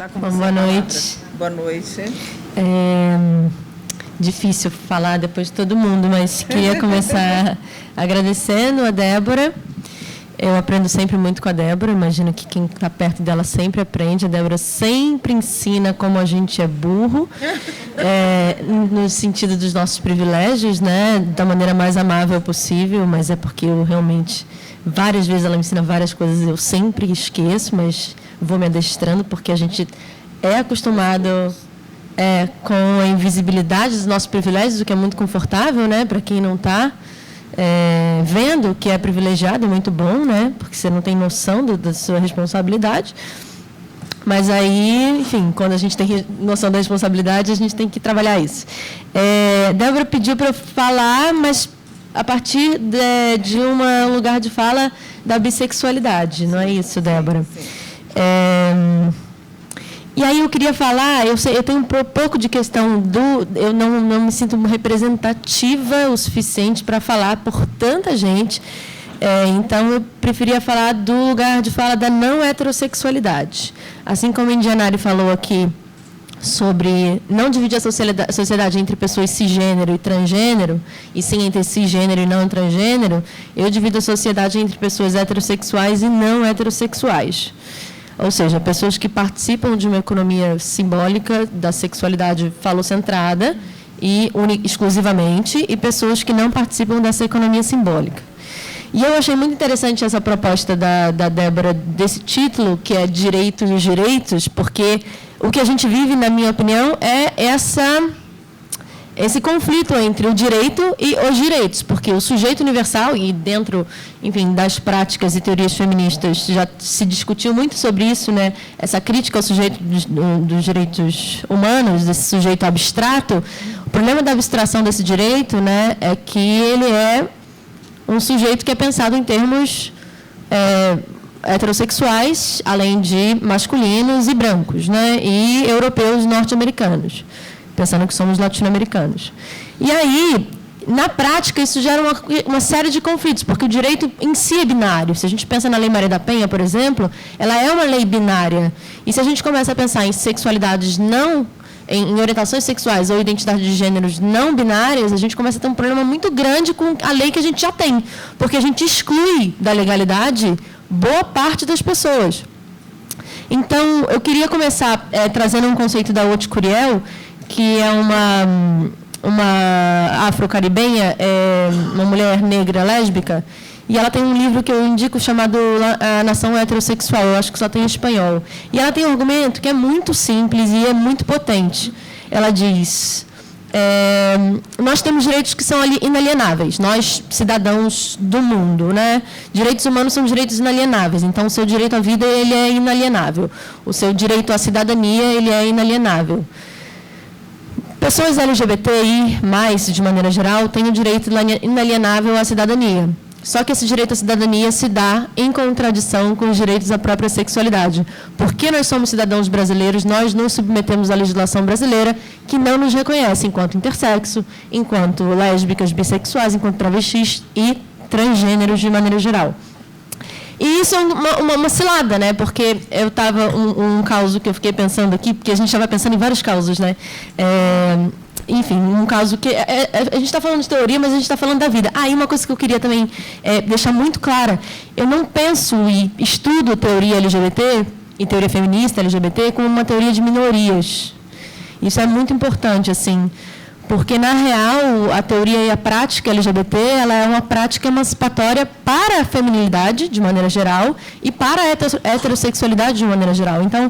Tá com Boa noite. Boa noite. Difícil falar depois de todo mundo, mas queria começar agradecendo a Débora. Eu aprendo sempre muito com a Débora, imagino que quem está perto dela sempre aprende. A Débora sempre ensina como a gente é burro, no sentido dos nossos privilégios, né, da maneira mais amável possível, mas é porque eu realmente, várias vezes ela me ensina várias coisas, eu sempre esqueço, mas vou me adestrando, porque a gente é acostumado com a invisibilidade dos nossos privilégios, o que é muito confortável, né, para quem não está vendo que é privilegiado, é muito bom, né? Porque você não tem noção da sua responsabilidade. Mas aí, enfim, quando a gente tem noção da responsabilidade, a gente tem que trabalhar isso. Débora pediu para eu falar, mas a partir de um lugar de fala da bissexualidade, não é isso, Débora? E aí eu queria falar, eu tenho um pouco de questão eu não me sinto representativa o suficiente para falar por tanta gente, então eu preferia falar do lugar de fala da não heterossexualidade. Assim como o Indianari falou aqui sobre não dividir a sociedade entre pessoas cisgênero e transgênero, e sim entre cisgênero e não transgênero, eu divido a sociedade entre pessoas heterossexuais e não heterossexuais. Ou seja, pessoas que participam de uma economia simbólica da sexualidade falocentrada e exclusivamente, e pessoas que não participam dessa economia simbólica. E eu achei muito interessante essa proposta da Débora, desse título, que é Direito e os Direitos, porque o que a gente vive, na minha opinião, é esse conflito entre o direito e os direitos, porque o sujeito universal, e dentro, enfim, das práticas e teorias feministas, já se discutiu muito sobre isso, né? Essa crítica ao sujeito dos direitos humanos, desse sujeito abstrato. O problema da abstração desse direito, né, é que ele é um sujeito que é pensado em termos heterossexuais, além de masculinos e brancos, né, e europeus norte-americanos, pensando que somos latino-americanos. E aí, na prática, isso gera uma série de conflitos, porque o direito em si é binário. Se a gente pensa na Lei Maria da Penha, por exemplo, ela é uma lei binária. E se a gente começa a pensar em sexualidades em orientações sexuais ou identidade de gêneros não binárias, a gente começa a ter um problema muito grande com a lei que a gente já tem, porque a gente exclui da legalidade boa parte das pessoas. Então, eu queria começar trazendo um conceito da Haute Curiel, que é uma afro-caribenha, uma mulher negra lésbica, e ela tem um livro que eu indico chamado A Nação Heterossexual, eu acho que só tem em espanhol. E ela tem um argumento que é muito simples e é muito potente. Ela diz, nós temos direitos que são inalienáveis, nós, cidadãos do mundo, né? Direitos humanos são direitos inalienáveis, então o seu direito à vida ele é inalienável, o seu direito à cidadania ele é inalienável. Pessoas LGBTI+, de maneira geral, têm o direito inalienável à cidadania. Só que esse direito à cidadania se dá em contradição com os direitos à própria sexualidade. Porque nós somos cidadãos brasileiros, nós nos submetemos à legislação brasileira que não nos reconhece enquanto intersexo, enquanto lésbicas, bissexuais, enquanto travestis e transgêneros de maneira geral. E isso é uma cilada, né? Porque eu estava um caso que eu fiquei pensando aqui, porque a gente estava pensando em vários causos, né? Enfim, um caso que a gente está falando de teoria, mas a gente está falando da vida. E uma coisa que eu queria também deixar muito clara: eu não penso e estudo teoria LGBT e teoria feminista LGBT como uma teoria de minorias. Isso é muito importante, assim. Porque, na real, a teoria e a prática LGBT ela é uma prática emancipatória para a feminilidade, de maneira geral, e para a heterossexualidade, de maneira geral. Então,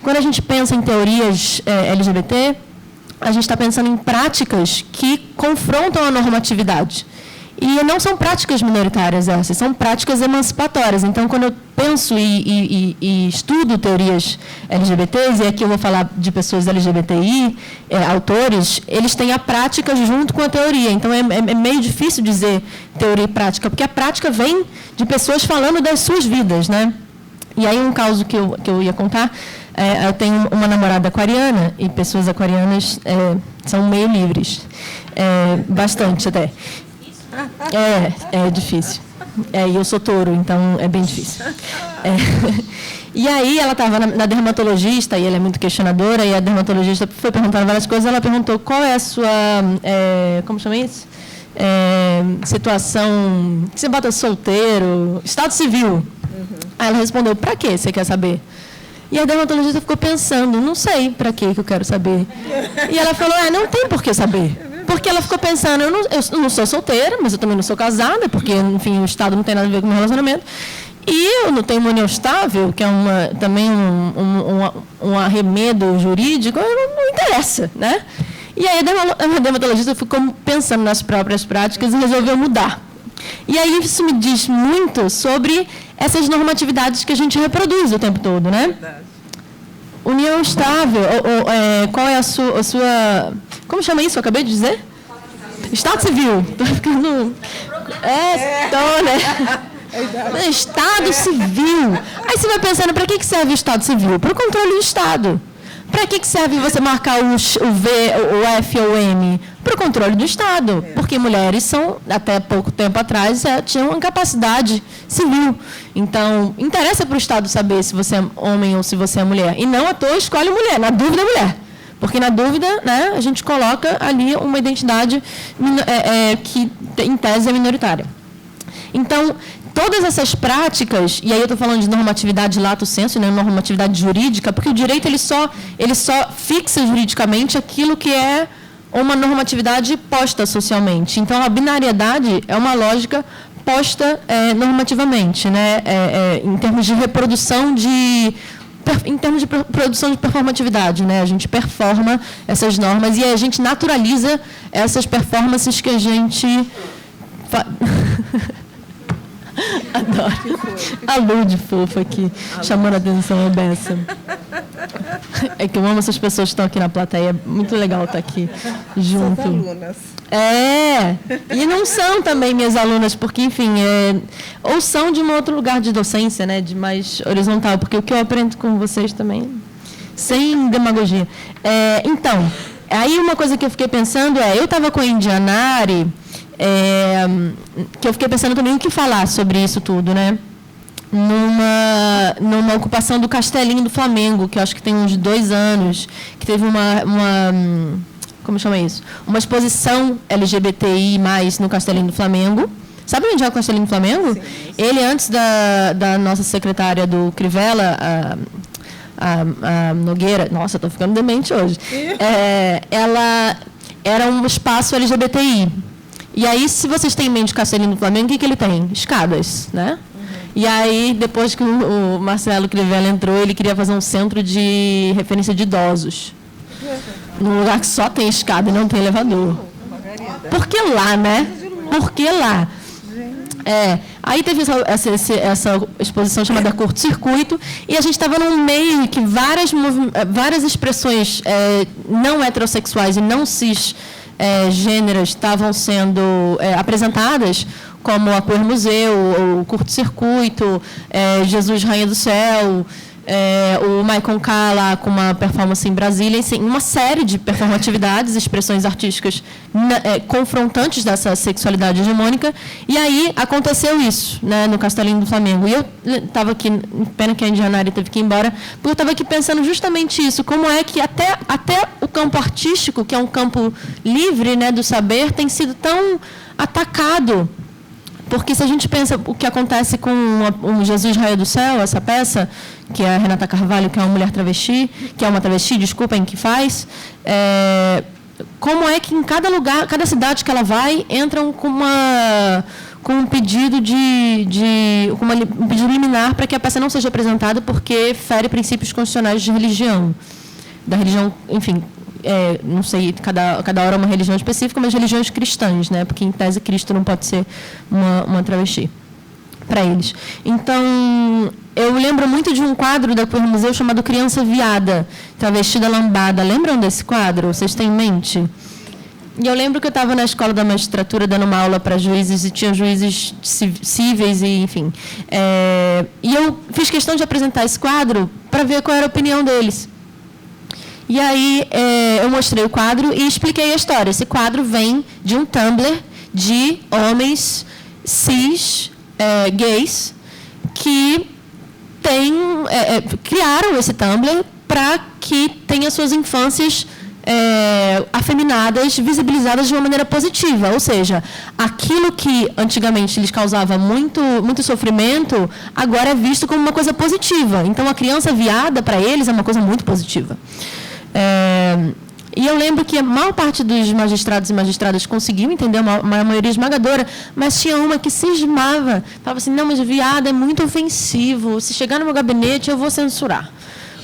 quando a gente pensa em teorias LGBT, a gente está pensando em práticas que confrontam a normatividade. E não são práticas minoritárias essas, são práticas emancipatórias. Então, quando eu penso e estudo teorias LGBTs, e aqui eu vou falar de pessoas LGBTI, autores, eles têm a prática junto com a teoria. Então, é meio difícil dizer teoria e prática, porque a prática vem de pessoas falando das suas vidas, né? E aí, um caso que eu ia contar, eu tenho uma namorada aquariana, e pessoas aquarianas são meio livres, bastante até. É difícil. E eu sou touro, então é bem difícil. E aí ela estava na dermatologista, e ela é muito questionadora, e a dermatologista foi perguntando várias coisas, ela perguntou qual é a sua, como chama isso? Situação, que você bota solteiro, estado civil. Aí ela respondeu, para que você quer saber? E a dermatologista ficou pensando, não sei para que eu quero saber. E ela falou, não tem por que saber. Porque ela ficou pensando, eu não sou solteira, mas eu também não sou casada, porque, enfim, o estado não tem nada a ver com o meu relacionamento. E eu não tenho uma união estável, que é também um arremedo jurídico, não interessa, né? E aí a dermatologista ficou pensando nas próprias práticas e resolveu mudar. E aí isso me diz muito sobre essas normatividades que a gente reproduz o tempo todo, né? União estável, qual é a sua... Como chama isso? Eu acabei de dizer? Estado civil. Estou ficando... né? Estado civil. Aí você vai pensando, para que serve o Estado civil? Para o controle do Estado. Para que serve você marcar o V, o F ou o M? Para o controle do Estado. Porque mulheres são, até pouco tempo atrás, tinham uma capacidade civil. Então, interessa para o Estado saber se você é homem ou se você é mulher. E não à toa escolhe mulher, na dúvida, mulher. Porque, na dúvida, né, a gente coloca ali uma identidade que, em tese, é minoritária. Então, todas essas práticas, e aí eu estou falando de normatividade lato sensu, né, normatividade jurídica, porque o direito ele só fixa juridicamente aquilo que é uma normatividade posta socialmente. Então, a binariedade é uma lógica posta normativamente, né, em termos de reprodução em termos de produção de performatividade, né? A gente performa essas normas e a gente naturaliza essas performances que a gente... Adoro. A Lud fofa aqui, chamando a atenção a beça. É que eu amo essas pessoas que estão aqui na plateia. É muito legal estar aqui junto. São alunas. E não são também minhas alunas, porque, enfim, ou são de um outro lugar de docência, né, de mais horizontal, porque o que eu aprendo com vocês também, sem demagogia. Então, aí uma coisa que eu fiquei pensando eu estava com a Indianari, que eu fiquei pensando também o que falar sobre isso tudo, né? Numa ocupação do Castelinho do Flamengo, que eu acho que tem uns 2 anos, que teve como chama isso? Uma exposição LGBTI+, no Castelinho do Flamengo. Sabe onde é o Castelinho do Flamengo? Sim. Ele, antes da nossa secretária do Crivella, a Nogueira, nossa, estou ficando demente hoje, ela era um espaço LGBTI. E aí, se vocês têm em mente o Castelinho do Flamengo, o que ele tem? Escadas, né? E aí, depois que o Marcelo Crivella entrou, ele queria fazer um centro de referência de idosos. Num lugar que só tem escada e não tem elevador. Por que lá, né? Por que lá? Aí teve essa exposição chamada Curto-Circuito, e a gente estava num meio que várias expressões não heterossexuais e não cisgêneras estavam sendo apresentadas, como a Queer Museu, o Curto-Circuito, Jesus Rainha do Céu, o Maicon K lá com uma performance em Brasília, assim, uma série de performatividades, expressões artísticas confrontantes dessa sexualidade hegemônica. E aí aconteceu isso, né, no Castelinho do Flamengo. E eu estava aqui, pena que a Indianari teve que ir embora, porque eu estava aqui pensando justamente isso, como é que até o campo artístico, que é um campo livre, né, do saber, tem sido tão atacado. Porque se a gente pensa o que acontece com o Jesus Rainha do Céu, essa peça, que é a Renata Carvalho, que é uma mulher travesti, que é uma travesti, desculpem, que faz, como é que em cada lugar, cada cidade que ela vai, entram com um pedido um pedido liminar para que a peça não seja apresentada porque fere princípios constitucionais de religião. Da religião, enfim... não sei, cada hora é uma religião específica, mas religiões cristãs, né? Porque, em tese, Cristo não pode ser uma travesti para eles. Então, eu lembro muito de um quadro da Queer Museu chamado Criança Viada, Travestida Lambada. Lembram desse quadro? Vocês têm em mente? E eu lembro que eu estava na escola da magistratura dando uma aula para juízes e tinha juízes cíveis, e, enfim. E eu fiz questão de apresentar esse quadro para ver qual era a opinião deles. E aí eu mostrei o quadro e expliquei a história. Esse quadro vem de um Tumblr de homens cis, gays, que criaram esse Tumblr para que tenha suas infâncias afeminadas, visibilizadas de uma maneira positiva. Ou seja, aquilo que antigamente lhes causava muito sofrimento, agora é visto como uma coisa positiva. Então, a criança viada, para eles, é uma coisa muito positiva. E eu lembro que a maior parte dos magistrados e magistradas conseguiu entender, uma maioria esmagadora, mas tinha uma que cismava, falava assim, não, mas viada é muito ofensivo, se chegar no meu gabinete eu vou censurar.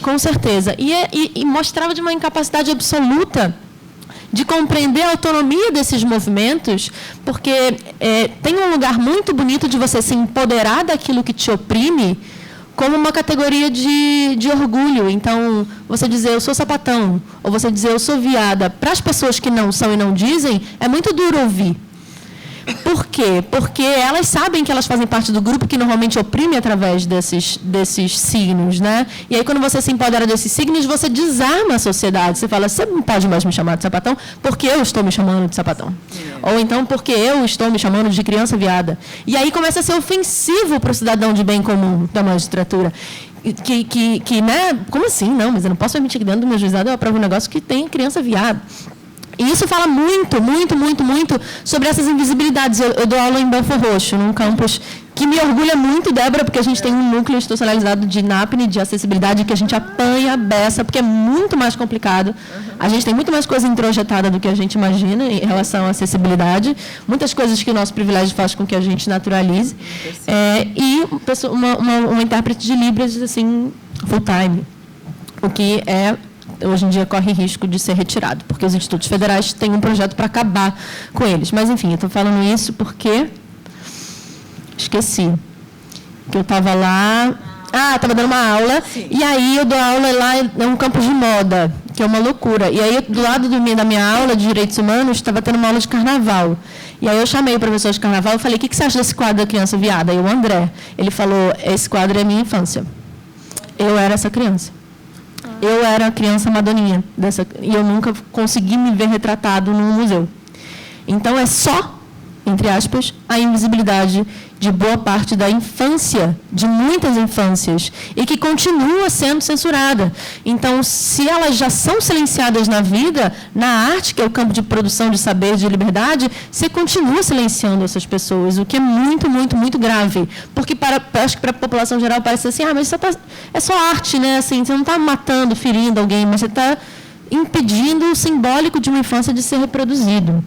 Com certeza. E mostrava de uma incapacidade absoluta de compreender a autonomia desses movimentos, porque tem um lugar muito bonito de você se empoderar daquilo que te oprime, como uma categoria de orgulho. Então, você dizer eu sou sapatão, ou você dizer eu sou viada, para as pessoas que não são e não dizem, é muito duro ouvir. Por quê? Porque elas sabem que elas fazem parte do grupo que normalmente oprime através desses signos, né? E aí, quando você se empodera desses signos, você desarma a sociedade. Você fala, você não pode mais me chamar de sapatão porque eu estou me chamando de sapatão. Ou então, porque eu estou me chamando de criança viada. E aí começa a ser ofensivo para o cidadão de bem comum da magistratura. Né? Como assim? Não, mas eu não posso permitir que dentro do meu juizado eu aprovo um negócio que tem criança viada. E isso fala muito sobre essas invisibilidades. Eu dou aula em Belfor Roxo, num campus que me orgulha muito, Débora, porque a gente tem um núcleo institucionalizado de NAPNE, de acessibilidade, que a gente apanha a beça, porque é muito mais complicado. A gente tem muito mais coisa introjetada do que a gente imagina em relação à acessibilidade. Muitas coisas que o nosso privilégio faz com que a gente naturalize. E uma intérprete de Libras, assim, full time. O que hoje em dia corre risco de ser retirado, porque os institutos federais têm um projeto para acabar com eles. Mas, enfim, eu estou falando isso porque esqueci que eu estava lá. Estava dando uma aula. Sim. E aí eu dou aula lá em um campus de moda, que é uma loucura. E aí, do lado da minha aula de Direitos Humanos, estava tendo uma aula de carnaval. E aí eu chamei o professor de carnaval e falei, o que você acha desse quadro da criança viada? E o André, ele falou, esse quadro é minha infância. Eu era essa criança. Eu era a criança madoninha, e eu nunca consegui me ver retratado num museu. Então, é só, entre aspas, a invisibilidade de boa parte da infância, de muitas infâncias, e que continua sendo censurada. Então, se elas já são silenciadas na vida, na arte, que é o campo de produção de saber, de liberdade, você continua silenciando essas pessoas, o que é muito grave. Porque, acho que para a população geral parece assim, mas isso é só arte, né? Assim, você não está matando, ferindo alguém, mas você está impedindo o simbólico de uma infância de ser reproduzido.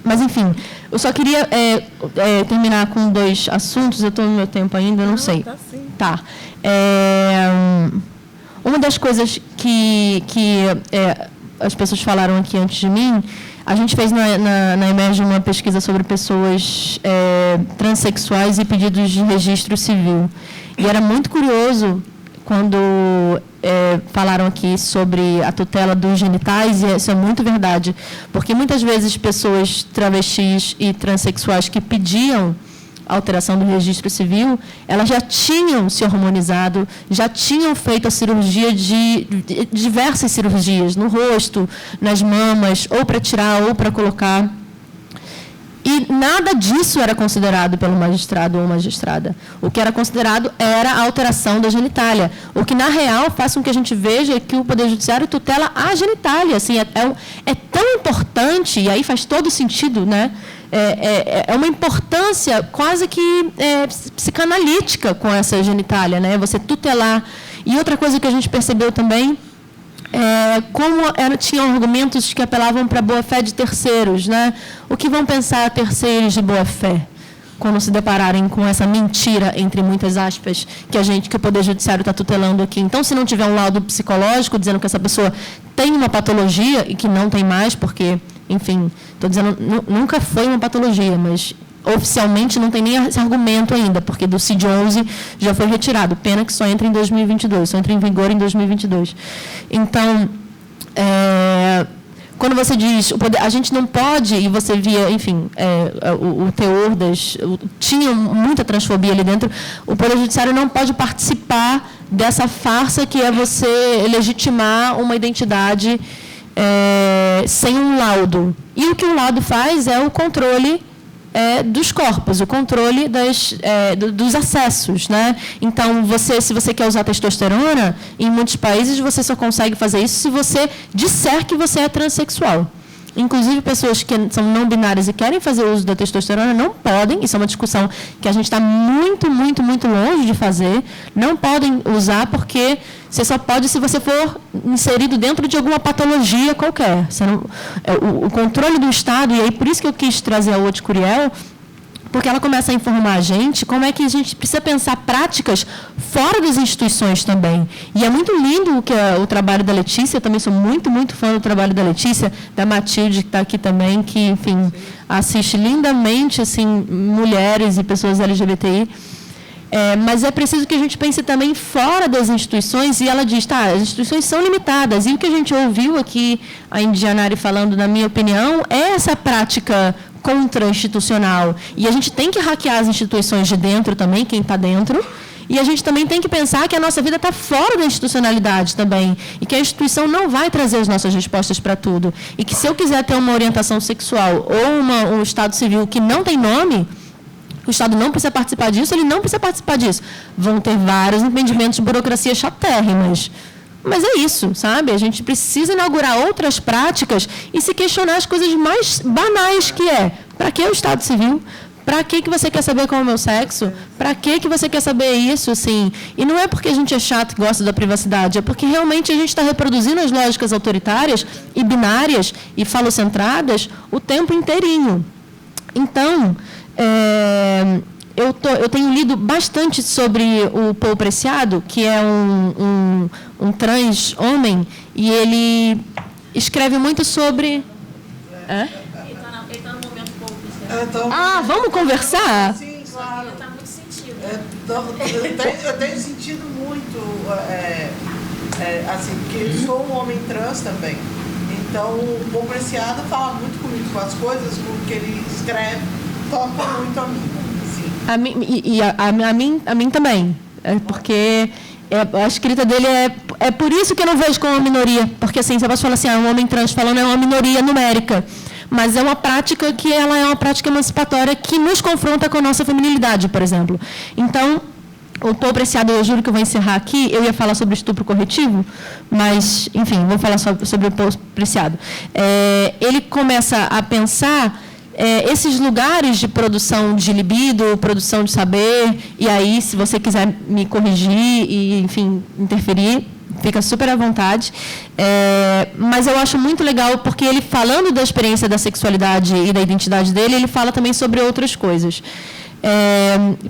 Mas, enfim, eu só queria terminar com 2 assuntos. Eu estou no meu tempo ainda, eu não sei. Tá, sim. Tá. Uma das coisas que as pessoas falaram aqui antes de mim, a gente fez na EMERGE uma pesquisa sobre pessoas transexuais e pedidos de registro civil. E era muito curioso quando falaram aqui sobre a tutela dos genitais, e isso é muito verdade, porque muitas vezes pessoas travestis e transexuais que pediam a alteração do registro civil, elas já tinham se hormonizado, já tinham feito a cirurgia diversas cirurgias, no rosto, nas mamas, ou para tirar ou para colocar. E nada disso era considerado pelo magistrado ou magistrada. O que era considerado era a alteração da genitália. O que, na real, faz com que a gente veja que o Poder Judiciário tutela a genitália. Assim, é tão importante, e aí faz todo sentido, né? É uma importância quase que psicanalítica com essa genitália, né? Você tutelar. E outra coisa que a gente percebeu também, tinham argumentos que apelavam para a boa-fé de terceiros, né? O que vão pensar terceiros de boa-fé quando se depararem com essa mentira, entre muitas aspas, que o Poder Judiciário está tutelando aqui? Então, se não tiver um laudo psicológico dizendo que essa pessoa tem uma patologia, e que não tem mais, porque, enfim, estou dizendo, nunca foi uma patologia, mas oficialmente não tem nem esse argumento ainda, porque do CID-11 já foi retirado. Pena que só entra em 2022, só entra em vigor em 2022. Então, quando você diz, a gente não pode, e você via, enfim, o teor tinha muita transfobia ali dentro, o Poder Judiciário não pode participar dessa farsa que é você legitimar uma identidade sem um laudo. E o que o laudo faz é o controle dos corpos, o controle dos acessos, né? Então, se você quer usar testosterona, em muitos países você só consegue fazer isso se você disser que você é transexual. Inclusive, pessoas que são não binárias e querem fazer uso da testosterona não podem, isso é uma discussão que a gente está muito, muito, muito longe de fazer, não podem usar porque você só pode se você for inserido dentro de alguma patologia qualquer. O controle do Estado, e aí por isso que eu quis trazer a Otis Curiel, porque ela começa a informar a gente como é que a gente precisa pensar práticas fora das instituições também. E é muito lindo o trabalho da Letícia, eu também sou muito, muito fã do trabalho da Letícia, da Matilde, que está aqui também, que, enfim, assiste lindamente assim, mulheres e pessoas LGBTI. Mas é preciso que a gente pense também fora das instituições, e ela diz, as instituições são limitadas, e o que a gente ouviu aqui, a Indianari falando, na minha opinião, é essa prática contra-institucional. E a gente tem que hackear as instituições de dentro também, quem está dentro, e a gente também tem que pensar que a nossa vida está fora da institucionalidade também, e que a instituição não vai trazer as nossas respostas para tudo. E que se eu quiser ter uma orientação sexual ou um estado civil que não tem nome, o Estado não precisa participar disso, ele não precisa participar disso. Vão ter vários impedimentos de burocracia chatérrimas. Mas é isso, sabe? A gente precisa inaugurar outras práticas e se questionar as coisas mais banais que para que o Estado Civil? Para que você quer saber qual é o meu sexo? Para que você quer saber isso? Assim? E não é porque a gente é chato e gosta da privacidade, é porque realmente a gente está reproduzindo as lógicas autoritárias e binárias e falocentradas o tempo inteirinho. Então, eu tenho lido bastante sobre o Paul Preciado, que é um trans homem, e ele escreve muito sobre... Ele está no momento Paul Preciado. Vamos conversar? Sim, claro. Está muito sentido. Eu tenho sentido muito, assim, porque eu sou um homem trans também. Então, o Paul Preciado fala muito comigo com as coisas, porque ele escreve, toca muito a mim. Assim. A mim também. Porque a escrita dele é por isso que eu não vejo como uma minoria. Porque assim, você pode falar assim, um homem trans falando é uma minoria numérica. Mas é uma prática que ela é uma prática emancipatória que nos confronta com a nossa feminilidade, por exemplo. Então, o Paul Preciado, eu juro que eu vou encerrar aqui, eu ia falar sobre estupro corretivo, mas, enfim, vou falar sobre o Paul Preciado. Ele começa a pensar esses lugares de produção de libido, produção de saber, e aí, se você quiser me corrigir e, enfim, interferir, fica super à vontade. Mas eu acho muito legal, porque ele, falando da experiência da sexualidade e da identidade dele, ele fala também sobre outras coisas.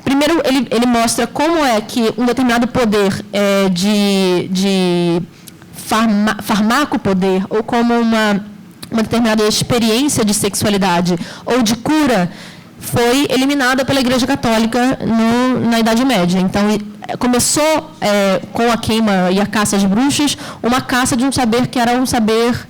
Primeiro, ele mostra como é que um determinado poder de farmacopoder, ou como uma determinada experiência de sexualidade ou de cura, foi eliminada pela Igreja Católica na Idade Média. Então, começou com a queima e a caça às bruxas, uma caça de um saber que era um saber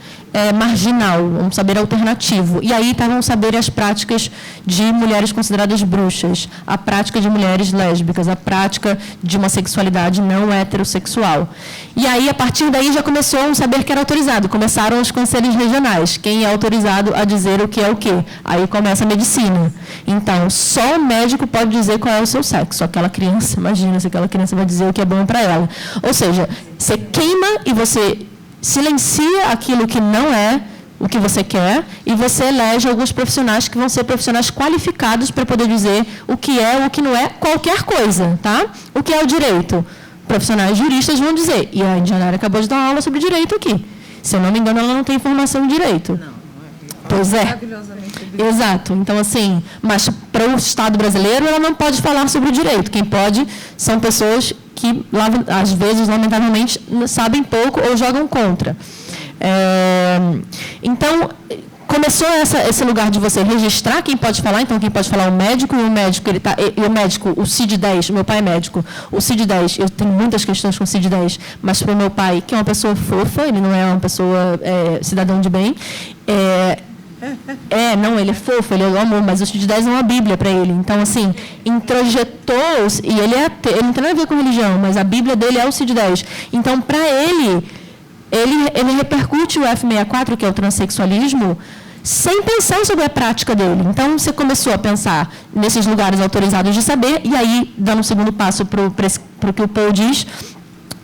marginal, um saber alternativo. E aí estavam o saber e as práticas de mulheres consideradas bruxas, a prática de mulheres lésbicas, a prática de uma sexualidade não heterossexual. E aí, a partir daí, já começou um saber que era autorizado. Começaram os conselhos regionais. Quem é autorizado a dizer o que é o quê? Aí começa a medicina. Então, só o médico pode dizer qual é o seu sexo. Aquela criança, imagina se aquela criança vai dizer o que é bom para ela. Ou seja, você queima e você silencia aquilo que não é o que você quer e você elege alguns profissionais que vão ser profissionais qualificados para poder dizer o que é ou o que não é qualquer coisa, tá? O que é o direito? Profissionais juristas vão dizer. E a Indianara acabou de dar uma aula sobre direito aqui. Se eu não me engano, ela não tem formação em direito. Não. Pois é. Exato. Então, assim, mas para o Estado brasileiro, ela não pode falar sobre o direito. Quem pode são pessoas que, às vezes, lamentavelmente, sabem pouco ou jogam contra. Então, começou esse lugar de você registrar quem pode falar. Então, quem pode falar é o médico, e o médico, o CID-10, meu pai é médico, o CID-10, eu tenho muitas questões com o CID-10, mas para o meu pai, que é uma pessoa fofa, ele não é uma pessoa cidadão de bem, não, ele é fofo, ele é o amor, mas o CID-10 é uma bíblia para ele. Então, assim, introjetou, e ele não tem nada a ver com religião, mas a bíblia dele é o CID-10. Então, para ele repercute o F64, que é o transexualismo, sem pensar sobre a prática dele. Então, você começou a pensar nesses lugares autorizados de saber, e aí, dando um segundo passo para o que o Paul diz,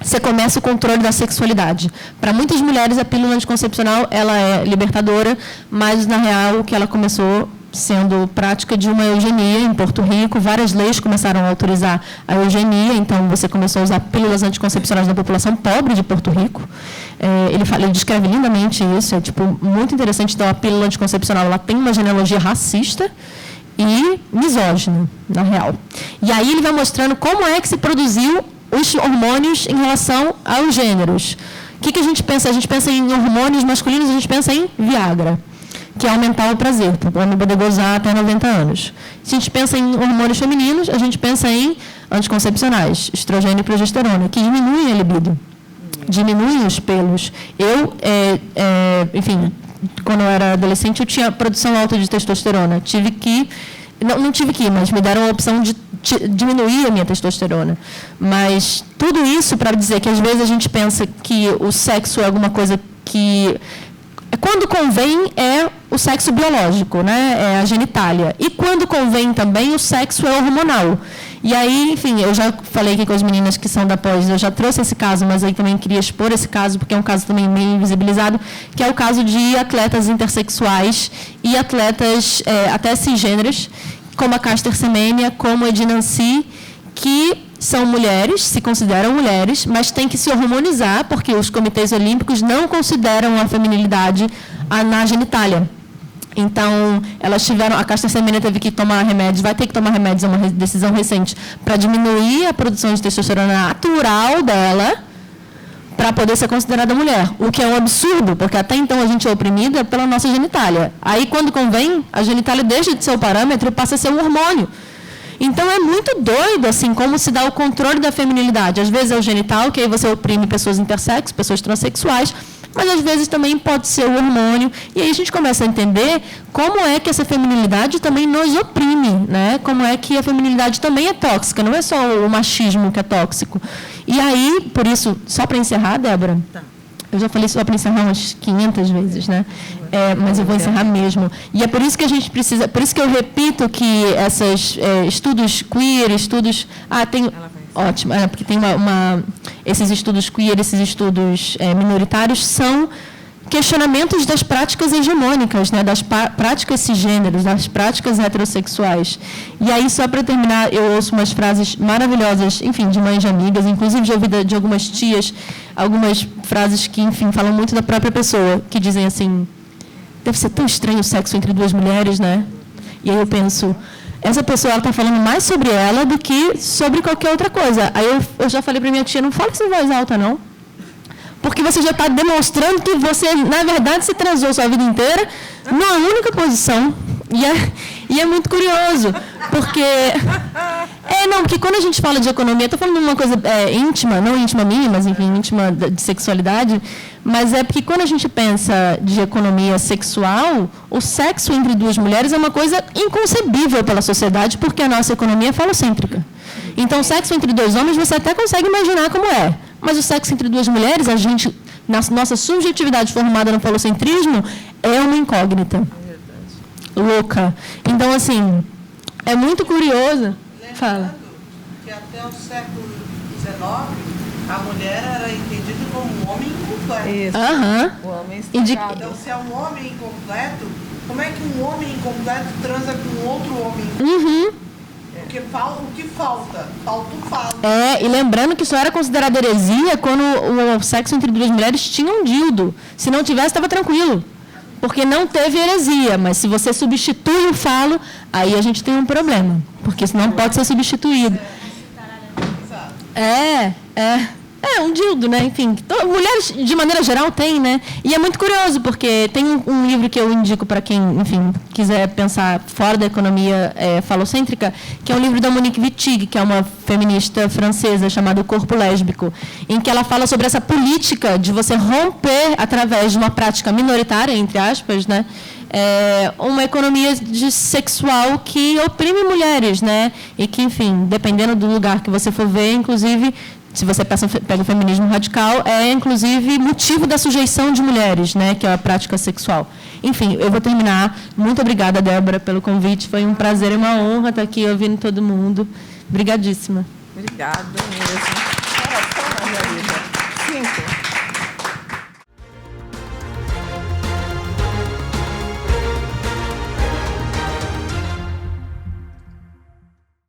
você começa o controle da sexualidade. Para muitas mulheres, a pílula anticoncepcional ela é libertadora, mas, na real, o que ela começou sendo prática de uma eugenia em Porto Rico. Várias leis começaram a autorizar a eugenia, então você começou a usar pílulas anticoncepcionais na população pobre de Porto Rico. Ele descreve lindamente isso, é muito interessante. Então, a pílula anticoncepcional ela tem uma genealogia racista e misógina, na real. E aí ele vai mostrando como é que se produziu os hormônios em relação aos gêneros. O que a gente pensa? A gente pensa em hormônios masculinos, a gente pensa em Viagra, que é aumentar o prazer, para o homem poder gozar até 90 anos. Se a gente pensa em hormônios femininos, a gente pensa em anticoncepcionais, estrogênio e progesterona, que diminuem a libido, diminuem os pelos. Enfim, quando eu era adolescente, eu tinha produção alta de testosterona. Mas me deram a opção de diminuir a minha testosterona. Mas tudo isso para dizer que, às vezes, a gente pensa que o sexo é alguma coisa que... Quando convém, é o sexo biológico, né? É a genitália. E quando convém também, o sexo é hormonal. E aí, enfim, eu já falei aqui com as meninas que são da pós, eu já trouxe esse caso, mas aí também queria expor esse caso, porque é um caso também meio invisibilizado, que é o caso de atletas intersexuais e atletas até cisgêneros, como a Caster Semenya, como a Edinancy, que são mulheres, se consideram mulheres, mas têm que se hormonizar, porque os comitês olímpicos não consideram a feminilidade na genitália. Então, elas tiveram, a Caster Semenya teve que tomar remédios, vai ter que tomar remédios, é uma decisão recente, para diminuir a produção de testosterona natural dela, para poder ser considerada mulher. O que é um absurdo, porque até então a gente é oprimida pela nossa genitália. Aí, quando convém, a genitália deixa de ser o parâmetro e passa a ser um hormônio. Então, é muito doido, assim, como se dá o controle da feminilidade. Às vezes é o genital, que aí você oprime pessoas intersexo, pessoas transexuais, mas às vezes também pode ser o hormônio. E aí a gente começa a entender como é que essa feminilidade também nos oprime, né? Como é que a feminilidade também é tóxica, não é só o machismo que é tóxico. E aí, por isso, só para encerrar, Débora, eu já falei só para encerrar umas 500 vezes, né? Mas eu vou encerrar mesmo. E é por isso que a gente precisa, por isso que eu repito que esses estudos queer, estudos... Ótimo, porque tem esses estudos queer, esses estudos minoritários, são questionamentos das práticas hegemônicas, né, das práticas cisgêneros, das práticas heterossexuais. E aí, só para terminar, eu ouço umas frases maravilhosas, enfim, de mães de amigas, inclusive de ouvida de algumas tias, algumas frases que, enfim, falam muito da própria pessoa, que dizem assim, deve ser tão estranho o sexo entre duas mulheres, né? E aí eu penso... Essa pessoa está falando mais sobre ela do que sobre qualquer outra coisa. Aí eu já falei para minha tia, não fala isso em voz alta, não. Porque você já está demonstrando que você, na verdade, se transou sua vida inteira numa única posição. E é muito curioso, porque... porque quando a gente fala de economia, estou falando de uma coisa íntima, não íntima minha, mas, enfim, íntima de sexualidade, mas é porque quando a gente pensa de economia sexual, o sexo entre duas mulheres é uma coisa inconcebível pela sociedade, porque a nossa economia é falocêntrica. Então, o sexo entre dois homens, você até consegue imaginar como é, mas o sexo entre duas mulheres, a gente, na nossa subjetividade formada no falocentrismo, é uma incógnita. Louca. Então, assim, é muito curioso. Fala. Que até o século XIX, a mulher era entendida como um homem incompleto. Isso. O homem estragado. Então, se é um homem incompleto, como é que um homem incompleto transa com outro homem? Porque o que falta? Falta o falo. E lembrando que isso era considerado heresia quando o sexo entre duas mulheres tinha um dildo. Se não tivesse, estava tranquilo. Porque não teve heresia, mas se você substitui o falo, aí a gente tem um problema, porque senão pode ser substituído. Um dildo, né? Enfim, mulheres, de maneira geral, têm, né? E é muito curioso, porque tem um livro que eu indico para quem, enfim, quiser pensar fora da economia falocêntrica, que é um livro da Monique Wittig, que é uma feminista francesa, chamado Corpo Lésbico, em que ela fala sobre essa política de você romper, através de uma prática minoritária, entre aspas, né? Uma economia sexual que oprime mulheres, né? E que, enfim, dependendo do lugar que você for ver, inclusive... se você pega o feminismo radical, é, inclusive, motivo da sujeição de mulheres, né, que é a prática sexual. Enfim, eu vou terminar. Muito obrigada, Débora, pelo convite. Foi um prazer e uma honra estar aqui ouvindo todo mundo. Obrigadíssima. Obrigada mesmo. Coração, Margarida. 5.